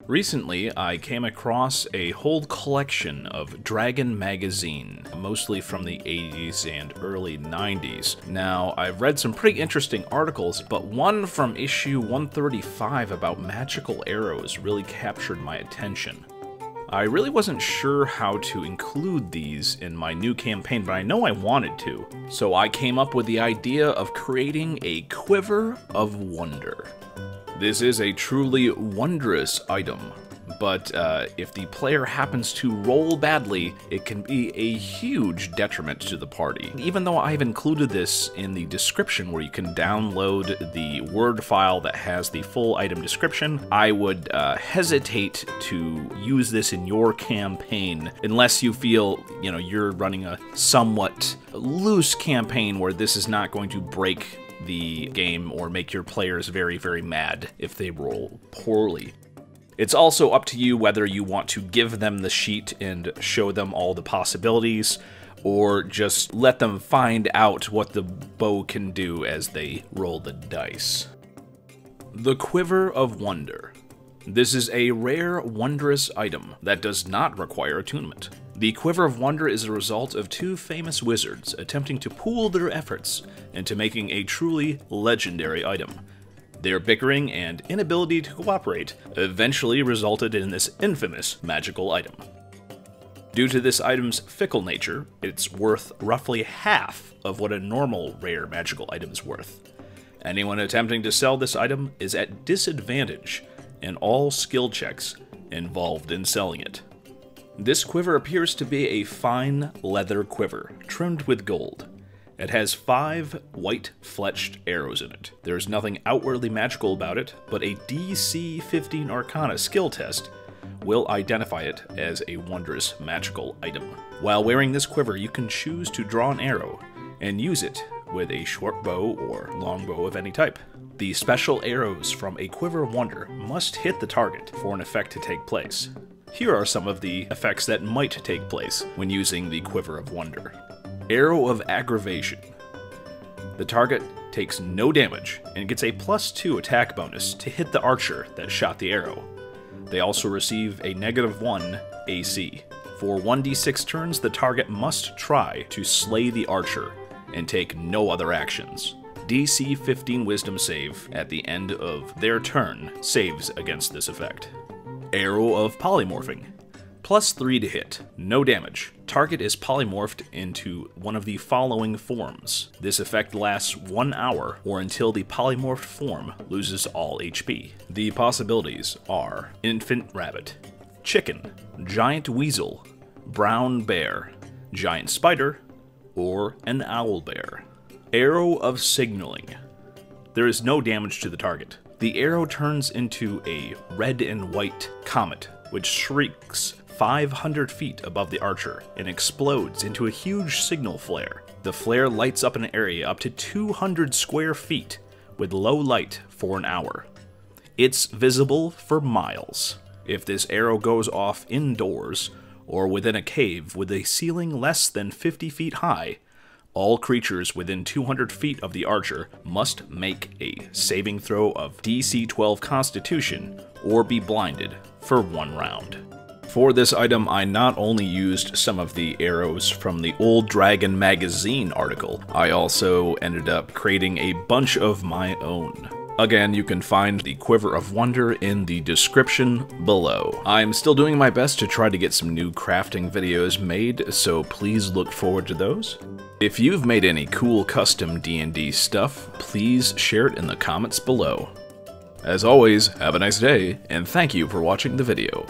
Recently, I came across a whole collection of Dragon magazine, mostly from the 80s and early 90s. Now, I've read some pretty interesting articles, but one from issue 135 about magical arrows really captured my attention. I really wasn't sure how to include these in my new campaign, but I know I wanted to. So I came up with the idea of creating a Quiver of Wonder. This is a truly wondrous item, but if the player happens to roll badly, it can be a huge detriment to the party. Even though I've included this in the description where you can download the Word file that has the full item description, I would hesitate to use this in your campaign unless you feel, you're running a somewhat loose campaign where this is not going to break the game or make your players very, very mad if they roll poorly. It's also up to you whether you want to give them the sheet and show them all the possibilities, or just let them find out what the bow can do as they roll the dice. The Quiver of Wonder. This is a rare, wondrous item that does not require attunement. The Quiver of Wonder is a result of two famous wizards attempting to pool their efforts into making a truly legendary item. Their bickering and inability to cooperate eventually resulted in this infamous magical item. Due to this item's fickle nature, it's worth roughly half of what a normal rare magical item is worth. Anyone attempting to sell this item is at disadvantage in all skill checks involved in selling it. This quiver appears to be a fine leather quiver, trimmed with gold. It has 5 white-fletched arrows in it. There's nothing outwardly magical about it, but a DC 15 Arcana skill test will identify it as a wondrous magical item. While wearing this quiver, you can choose to draw an arrow and use it with a short bow or long bow of any type. The special arrows from a Quiver of Wonder must hit the target for an effect to take place. Here are some of the effects that might take place when using the Quiver of Wonder. Arrow of Aggravation. The target takes no damage and gets a +2 attack bonus to hit the archer that shot the arrow. They also receive a -1 AC. For 1d6 turns, the target must try to slay the archer and take no other actions. DC 15 Wisdom save at the end of their turn saves against this effect. Arrow of Polymorphing. +3 to hit, no damage. Target is polymorphed into one of the following forms. This effect lasts 1 hour or until the polymorphed form loses all HP. The possibilities are Infant Rabbit, Chicken, Giant Weasel, Brown Bear, Giant Spider, or an Owlbear. Arrow of Signaling. There is no damage to the target. The arrow turns into a red and white comet, which shrieks 500 feet above the archer and explodes into a huge signal flare. The flare lights up an area up to 200 square feet with low light for an hour. It's visible for miles. If this arrow goes off indoors or within a cave with a ceiling less than 50 feet high, all creatures within 200 feet of the archer must make a saving throw of DC 12 Constitution or be blinded for 1 round. For this item, I not only used some of the arrows from the old Dragon magazine article, I also ended up creating a bunch of my own. Again, you can find the Quiver of Wonder in the description below. I'm still doing my best to try to get some new crafting videos made, so please look forward to those. If you've made any cool custom D&D stuff, please share it in the comments below. As always, have a nice day, and thank you for watching the video.